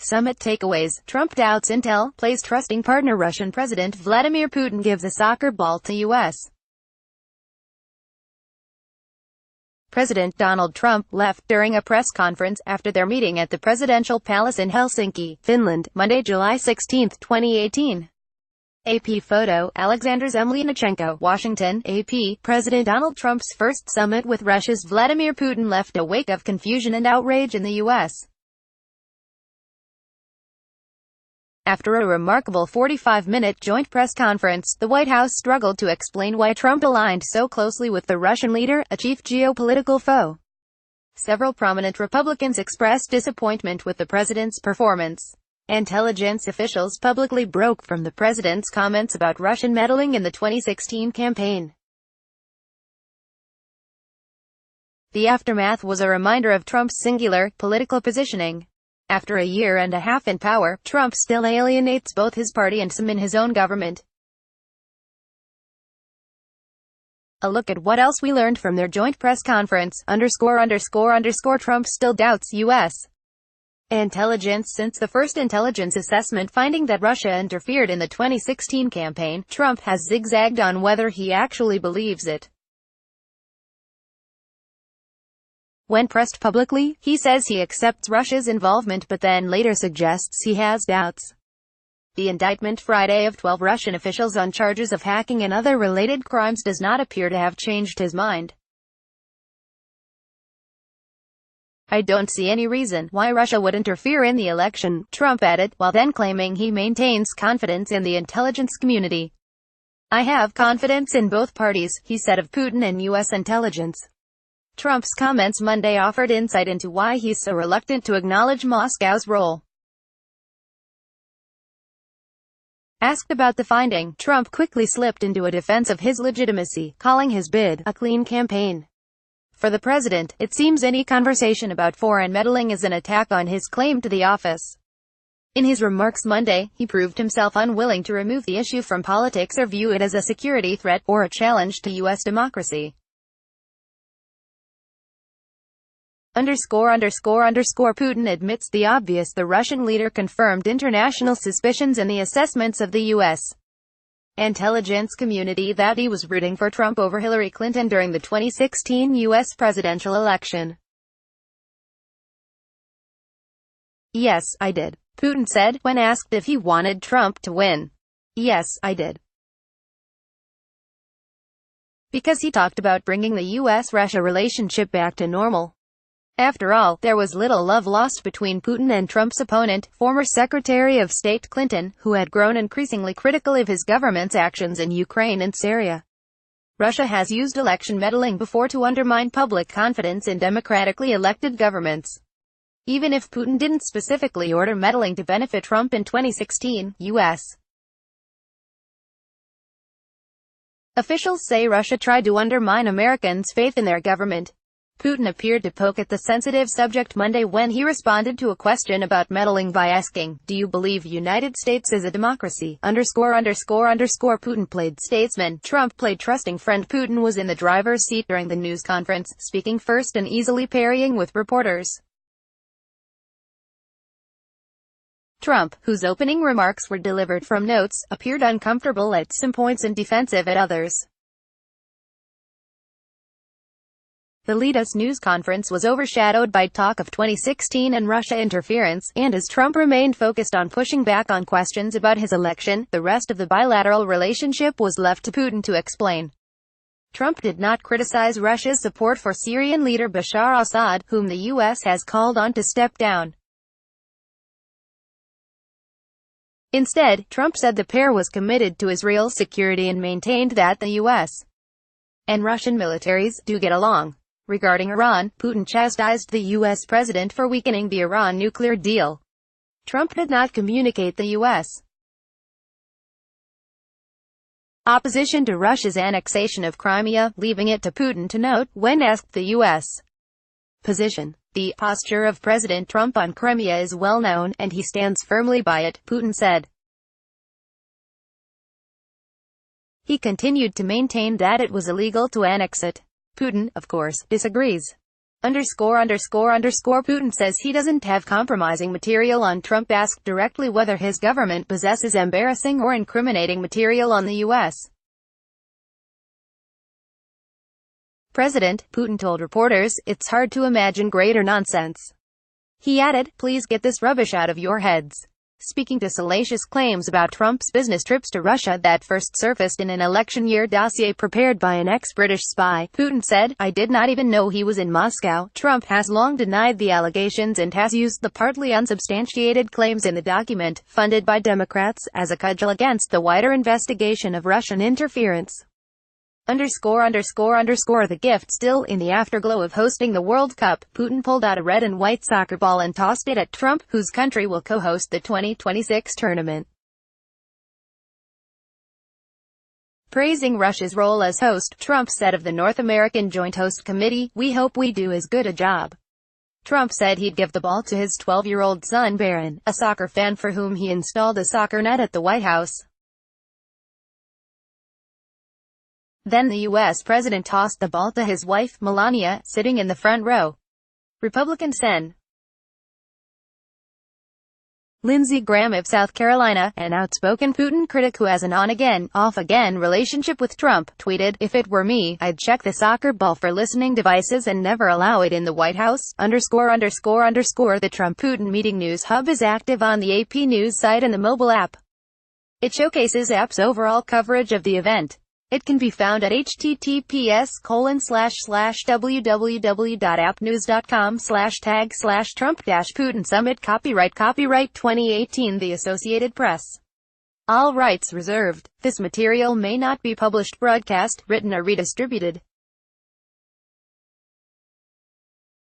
Summit takeaways. Trump doubts intel, plays trusting partner. Russian President Vladimir Putin gives a soccer ball to U.S. President Donald Trump left during a press conference after their meeting at the presidential palace in Helsinki, Finland, Monday, July 16, 2018. AP photo, Alexander Zemlyanichenko, Washington, AP. President Donald Trump's first summit with Russia's Vladimir Putin left a wake of confusion and outrage in the U.S. After a remarkable 45-minute joint press conference, the White House struggled to explain why Trump aligned so closely with the Russian leader, a chief geopolitical foe. Several prominent Republicans expressed disappointment with the president's performance. Intelligence officials publicly broke from the president's comments about Russian meddling in the 2016 campaign. The aftermath was a reminder of Trump's singular, political positioning. After a year and a half in power, Trump still alienates both his party and some in his own government. A look at what else we learned from their joint press conference, ____. Trump still doubts U.S. intelligence. Since the first intelligence assessment finding that Russia interfered in the 2016 campaign, Trump has zigzagged on whether he actually believes it. When pressed publicly, he says he accepts Russia's involvement but then later suggests he has doubts. The indictment Friday of 12 Russian officials on charges of hacking and other related crimes does not appear to have changed his mind. "I don't see any reason why Russia would interfere in the election," Trump added, while then claiming he maintains confidence in the intelligence community. "I have confidence in both parties," he said of Putin and U.S. intelligence. Trump's comments Monday offered insight into why he's so reluctant to acknowledge Moscow's role. Asked about the finding, Trump quickly slipped into a defense of his legitimacy, calling his bid a clean campaign. For the president, it seems any conversation about foreign meddling is an attack on his claim to the office. In his remarks Monday, he proved himself unwilling to remove the issue from politics or view it as a security threat or a challenge to U.S. democracy. Putin admits the obvious. The Russian leader confirmed international suspicions and the assessments of the U.S. intelligence community that he was rooting for Trump over Hillary Clinton during the 2016 U.S. presidential election. "Yes, I did," Putin said, when asked if he wanted Trump to win. "Yes, I did. Because he talked about bringing the U.S.-Russia relationship back to normal." After all, there was little love lost between Putin and Trump's opponent, former Secretary of State Clinton, who had grown increasingly critical of his government's actions in Ukraine and Syria. Russia has used election meddling before to undermine public confidence in democratically elected governments. Even if Putin didn't specifically order meddling to benefit Trump in 2016, U.S. officials say Russia tried to undermine Americans' faith in their government. Putin appeared to poke at the sensitive subject Monday when he responded to a question about meddling by asking, "Do you believe United States is a democracy?" Putin played statesman, Trump played trusting friend. Putin was in the driver's seat during the news conference, speaking first and easily parrying with reporters. Trump, whose opening remarks were delivered from notes, appeared uncomfortable at some points and defensive at others. The leaders' news conference was overshadowed by talk of 2016 and Russia interference, and as Trump remained focused on pushing back on questions about his election, the rest of the bilateral relationship was left to Putin to explain. Trump did not criticize Russia's support for Syrian leader Bashar Assad, whom the U.S. has called on to step down. Instead, Trump said the pair was committed to Israel's security and maintained that the U.S. and Russian militaries do get along. Regarding Iran, Putin chastised the U.S. president for weakening the Iran nuclear deal. Trump did not communicate the U.S. opposition to Russia's annexation of Crimea, leaving it to Putin to note when asked the U.S. position. "The posture of President Trump on Crimea is well known, and he stands firmly by it," Putin said. He continued to maintain that it was illegal to annex it. Putin, of course, disagrees. Putin says he doesn't have compromising material on Trump. Asked directly whether his government possesses embarrassing or incriminating material on the U.S. President, Putin told reporters, "It's hard to imagine greater nonsense." He added, "Please get this rubbish out of your heads." Speaking to salacious claims about Trump's business trips to Russia that first surfaced in an election year dossier prepared by an ex-British spy, Putin said, "I did not even know he was in Moscow." Trump has long denied the allegations and has used the partly unsubstantiated claims in the document, funded by Democrats, as a cudgel against the wider investigation of Russian interference. The gift. Still in the afterglow of hosting the World Cup, Putin pulled out a red and white soccer ball and tossed it at Trump, whose country will co-host the 2026 tournament. Praising Russia's role as host, Trump said of the North American Joint Host Committee, "We hope we do as good a job." Trump said he'd give the ball to his 12-year-old son Barron, a soccer fan for whom he installed a soccer net at the White House. Then the U.S. president tossed the ball to his wife, Melania, sitting in the front row. Republican Sen. Lindsey Graham of South Carolina, an outspoken Putin critic who has an on-again, off-again relationship with Trump, tweeted, "If it were me, I'd check the soccer ball for listening devices and never allow it in the White House." The Trump-Putin meeting news hub is active on the AP News site and the mobile app. It showcases app's overall coverage of the event. It can be found at https://www.appnews.com/tag/Trump-Putin Summit. Copyright 2018 The Associated Press. All rights reserved. This material may not be published, broadcast, written or redistributed.